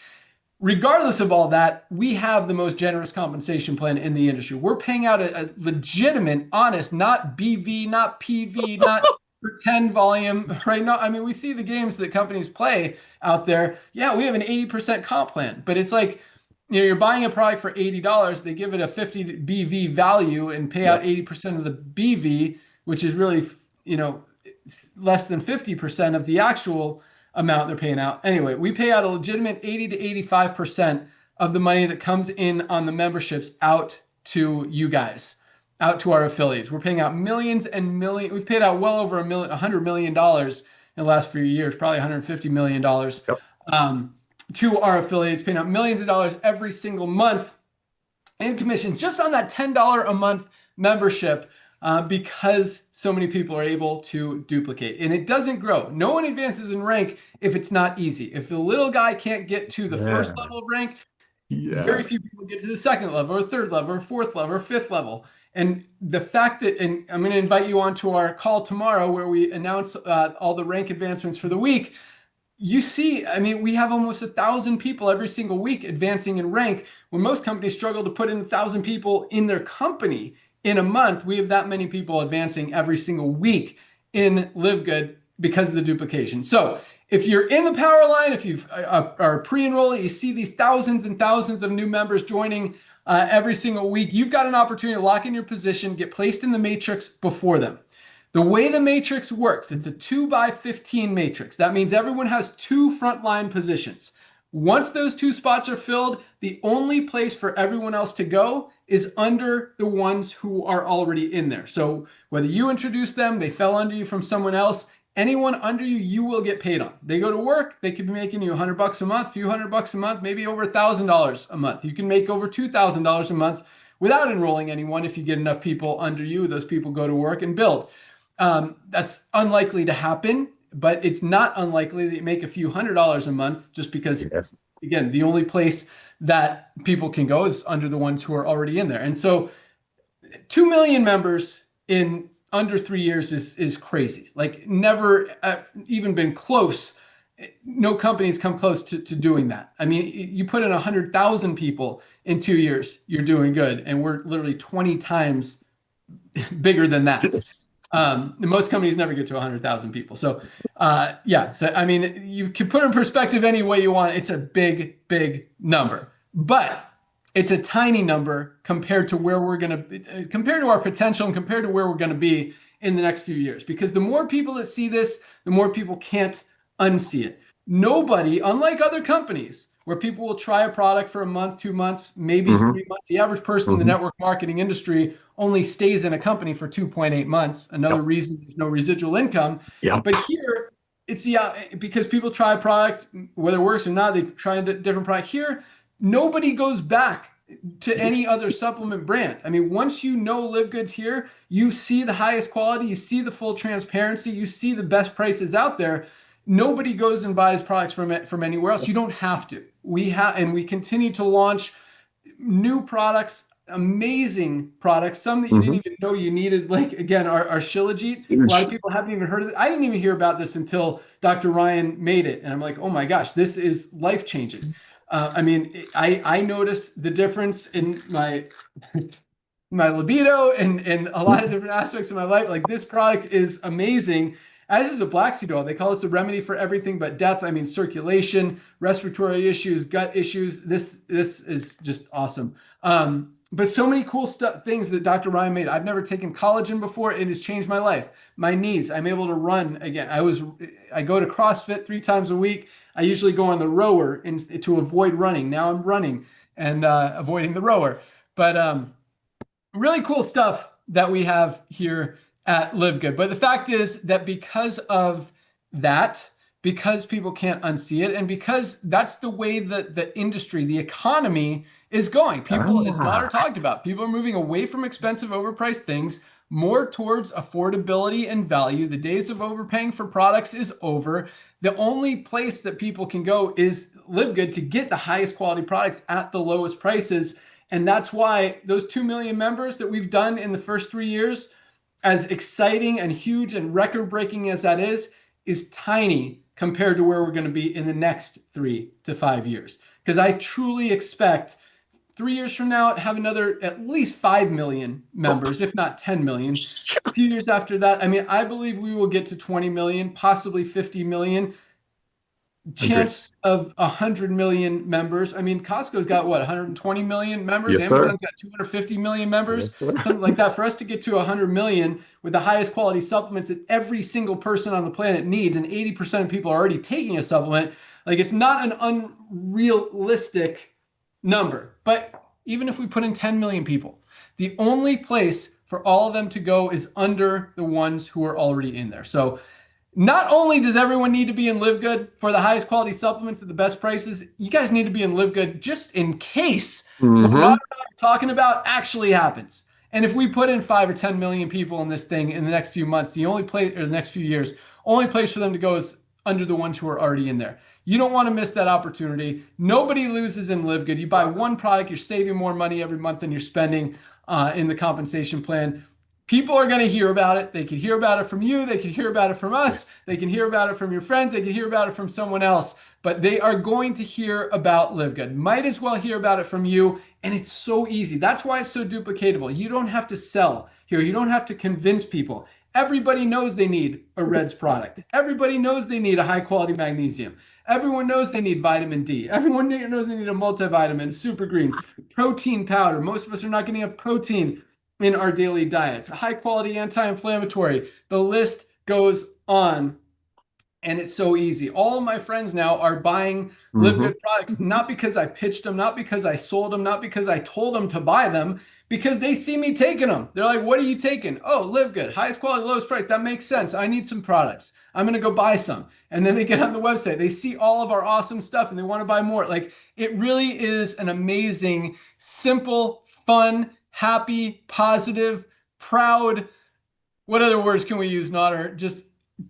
Regardless of all that, we have the most generous compensation plan in the industry. We're paying out a legitimate, honest, not BV, not PV, not pretend volume, right? No, I mean, we see the games that companies play out there. Yeah, we have an 80% comp plan, but it's like, you're buying a product for $80, they give it a 50 BV value and pay out Yep. 80% of the BV, which is really, less than 50% of the actual amount they're paying out. Anyway, we pay out a legitimate 80 to 85% of the money that comes in on the memberships out to you guys, out to our affiliates. We're paying out millions and millions. We've paid out well over $100 million in the last few years, probably $150 million Yep. to our affiliates, paying out millions of dollars every single month in commissions just on that $10 a month membership, because so many people are able to duplicate. And it doesn't grow. No one advances in rank if it's not easy. If the little guy can't get to the first Yeah. level of rank, very Yeah. few people get to the second level or third level or fourth level or fifth level. And the fact that, and I'm going to invite you on to our call tomorrow where we announce all the rank advancements for the week. You see, I mean, we have almost 1,000 people every single week advancing in rank. When most companies struggle to put in 1,000 people in their company in a month, we have that many people advancing every single week in Livegood because of the duplication. So if you're in the power line, if you are pre-enrollee, you see these thousands and thousands of new members joining every single week, you've got an opportunity to lock in your position, get placed in the matrix before them. The way the matrix works, it's a 2x15 matrix. That means everyone has two frontline positions. Once those two spots are filled, the only place for everyone else to go is under the ones who are already in there. So whether you introduce them, they fell under you from someone else, anyone under you, you will get paid on. They go to work, they could be making you $100 a month, few $100 a month, maybe over $1,000 a month. You can make over $2,000 a month without enrolling anyone if you get enough people under you. Those people go to work and build. That's unlikely to happen, but it's not unlikely that you make a few $100s a month just because, Yes. again, the only place that people can go is under the ones who are already in there. And so 2 million members in under 3 years is crazy. Like never even been close. No company's come close to doing that. I mean, you put in 100,000 people in 2 years, you're doing good. And we're literally 20 times bigger than that. Yes. Most companies never get to 100,000 people. So, yeah. So, I mean, you can put it in perspective any way you want. It's a big, big number, but it's a tiny number compared to where we're going to, compared to our potential and compared to where we're going to be in the next few years. Because the more people that see this, the more people can't unsee it. Nobody, unlike other companies, where people will try a product for a month, 2 months, maybe Mm-hmm. 3 months. The average person in the Mm-hmm. network marketing industry only stays in a company for 2.8 months. Another Yep. reason there's no residual income. Yep. But here, it's because people try a product, whether it works or not, they try a different product. Here, nobody goes back to any other supplement brand. I mean, once you know Livegood's here, you see the highest quality, you see the full transparency, you see the best prices out there. Nobody goes and buys products from anywhere else. You don't have to. We have, and we continue to launch new products, amazing products, some that you Mm-hmm. didn't even know you needed. Like again, our Shilajit. A lot of people haven't even heard of it. I didn't even hear about this until Dr. Ryan made it, and I'm like, oh my gosh, this is life changing. I mean, I notice the difference in my libido and a lot of different aspects of my life. Like this product is amazing. As is a black seed oil. They call this a remedy for everything but death. I mean, circulation, respiratory issues, gut issues. This is just awesome. But so many cool things that Dr. Ryan made. I've never taken collagen before. It has changed my life. My knees. I'm able to run again. I go to CrossFit 3 times a week. I usually go on the rower to avoid running. Now I'm running and avoiding the rower. But really cool stuff that we have here at Livegood. But the fact is that because of that, because people can't unsee it, and because that's the way that the industry, the economy is going. People, as Nader talked about, people are moving away from expensive, overpriced things, more towards affordability and value. The days of overpaying for products is over. The only place that people can go is Livegood to get the highest quality products at the lowest prices. And that's why those 2 million members that we've done in the first 3 years, as exciting and huge and record-breaking as that is tiny compared to where we're going to be in the next 3 to 5 years. Because I truly expect 3 years from now to have another at least 5 million members, if not 10 million. A few years after that, I mean, I believe we will get to 20 million, possibly 50 million. Chance of 100 million members. I mean, Costco's got what, 120 million members? Yes, sir. Amazon's got 250 million members, Yes, sir. something like that. For us to get to 100 million with the highest quality supplements that every single person on the planet needs, and 80% of people are already taking a supplement, like, it's not an unrealistic number. But even if we put in 10 million people, the only place for all of them to go is under the ones who are already in there. So not only does everyone need to be in Livegood for the highest quality supplements at the best prices, you guys need to be in Livegood just in case what Nader and I are talking about actually happens. And if we put in 5 or 10 million people in this thing in the next few months, the only place, or the next few years, only place for them to go is under the ones who are already in there. You don't want to miss that opportunity. Nobody loses in Livegood. You buy one product, you're saving more money every month than you're spending in the compensation plan. People are going to hear about it. They can hear about it from you. They can hear about it from us. They can hear about it from your friends. They can hear about it from someone else. But they are going to hear about Livegood. Might as well hear about it from you. And it's so easy. That's why it's so duplicatable. You don't have to sell here. You don't have to convince people. Everybody knows they need a Reds product. Everybody knows they need a high-quality magnesium. Everyone knows they need vitamin D. Everyone knows they need a multivitamin, super greens, protein powder. Most of us are not getting enough protein in our daily diets, a high quality anti-inflammatory. The list goes on, and it's so easy. All of my friends now are buying Livegood products, not because I pitched them, not because I sold them, not because I told them to buy them, because they see me taking them. They're like, what are you taking? Oh, Livegood, highest quality, lowest price. That makes sense. I need some products. I'm going to go buy some. And then they get on the website. They see all of our awesome stuff and they want to buy more. Like, it really is an amazing, simple, fun, happy, positive, proud. What other words can we use, Nader? Just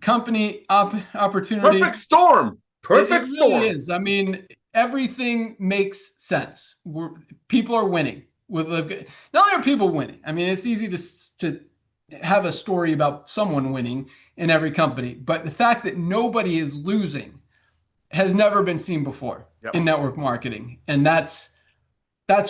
company opportunity. Perfect storm. Perfect it storm. Really is. I mean, everything makes sense. People are winning with Livegood. Not only are people winning. I mean, it's easy to have a story about someone winning in every company, but the fact that nobody is losing has never been seen before in network marketing, and that's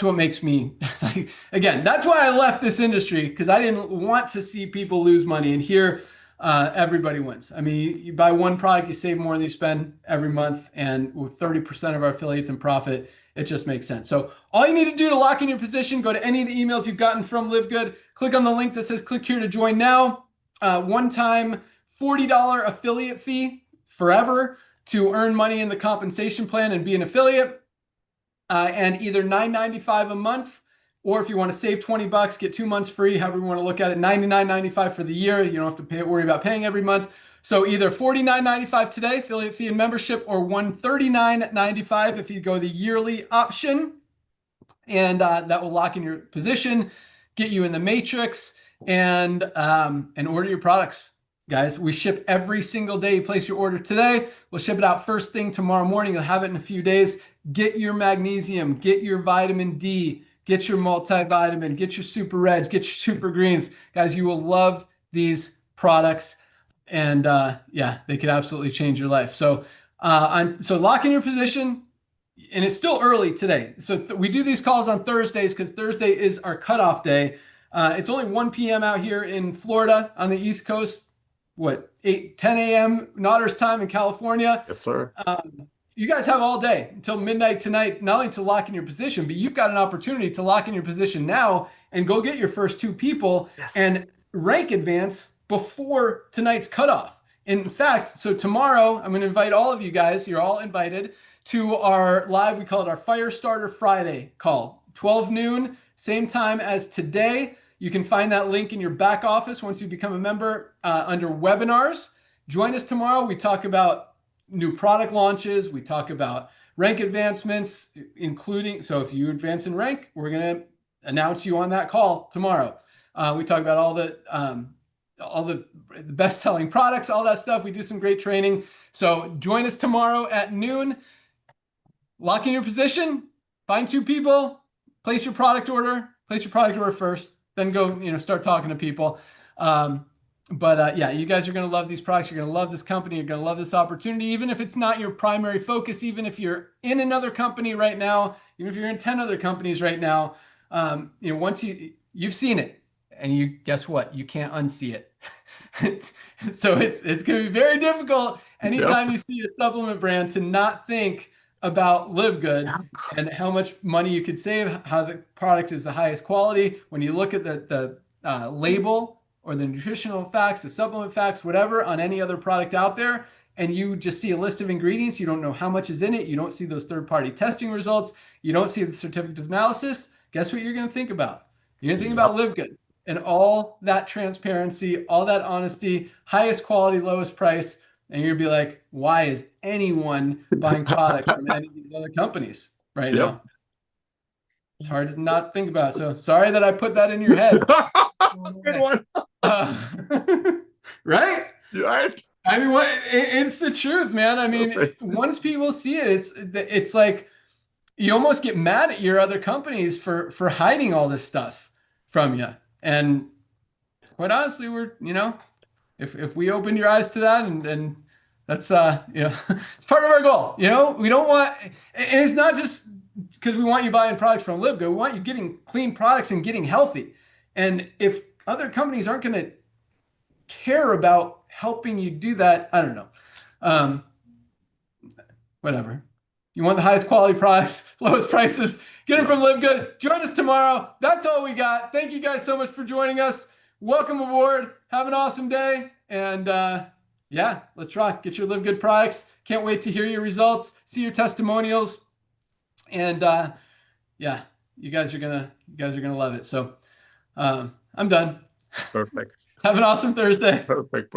what makes me, like, again, that's why I left this industry, because I didn't want to see people lose money. And here, everybody wins. I mean, you buy one product, you save more than you spend every month. And with 30% of our affiliates in profit, it just makes sense. So all you need to do to lock in your position, go to any of the emails you've gotten from Livegood, click on the link that says click here to join now. One-time $40 affiliate fee forever to earn money in the compensation plan and be an affiliate. And either $9.95 a month, or if you want to save $20, get 2 months free, however you want to look at it, $99.95 for the year. You don't have to worry about paying every month. So either $49.95 today, affiliate fee and membership, or $139.95 if you go the yearly option. And that will lock in your position, get you in the matrix, and order your products. Guys, we ship every single day. You place your order today, we'll ship it out first thing tomorrow morning. You'll have it in a few days. Get your magnesium, get your vitamin D, get your multivitamin, get your super reds, get your super greens. Guys, you will love these products, and yeah, they could absolutely change your life. So so lock in your position, and it's still early today. So we do these calls on Thursdays because Thursday is our cutoff day. It's only 1 p.m. out here in Florida on the East Coast. What, 10 a.m. Nader's time in California? Yes, sir. You guys have all day until midnight tonight, not only to lock in your position, but you've got an opportunity to lock in your position now and go get your first 2 people and rank advance before tonight's cutoff. In fact, so tomorrow, I'm going to invite all of you guys, you're all invited, to our live, we call it our Firestarter Friday call, 12 noon, same time as today. You can find that link in your back office once you become a member under webinars. Join us tomorrow. We talk about new product launches. We talk about rank advancements, including, so if you advance in rank, we're going to announce you on that call tomorrow. We talk about all the best-selling products, all that stuff. We do some great training. So join us tomorrow at noon. Lock in your position, find 2 people, place your product order first, then go, start talking to people. But yeah, you guys are going to love these products. You're going to love this company. You're going to love this opportunity, even if it's not your primary focus, even if you're in another company right now, even if you're in 10 other companies right now. Once you've seen it, and you guess what? You can't unsee it. So it's going to be very difficult Yep. anytime you see a supplement brand to not think about Livegood and how much money you could save, how the product is the highest quality. When you look at the label or the nutritional facts, the supplement facts, whatever, on any other product out there, and you just see a list of ingredients, you don't know how much is in it, you don't see those third-party testing results, you don't see the certificate of analysis, guess what you're going to think about? You're going to think Yep. about Livegood and all that transparency, all that honesty, highest quality, lowest price, and you're going to be like, why is anyone buying products from any of these other companies right Yep. now? It's hard to not think about. So sorry that I put that in your head. Good one. Uh, right? Right. I mean, it's the truth, man. I mean, Perfect. once people see it, it's like you almost get mad at your other companies for hiding all this stuff from you. And quite honestly, if we open your eyes to that, and that's it's part of our goal. We don't want, and it's not just because we want you buying products from Livegood. We want you getting clean products and getting healthy. And if other companies aren't going to care about helping you do that, I don't know. Um, Whatever. You want the highest quality products, lowest prices, get them from Livegood. Join us tomorrow. That's all we got. Thank you guys so much for joining us. Welcome aboard. Have an awesome day. And yeah, let's rock. Get your Livegood products. Can't wait to hear your results, see your testimonials. And yeah, you guys are gonna love it. So I'm done. Perfect. Have an awesome Thursday. Perfect.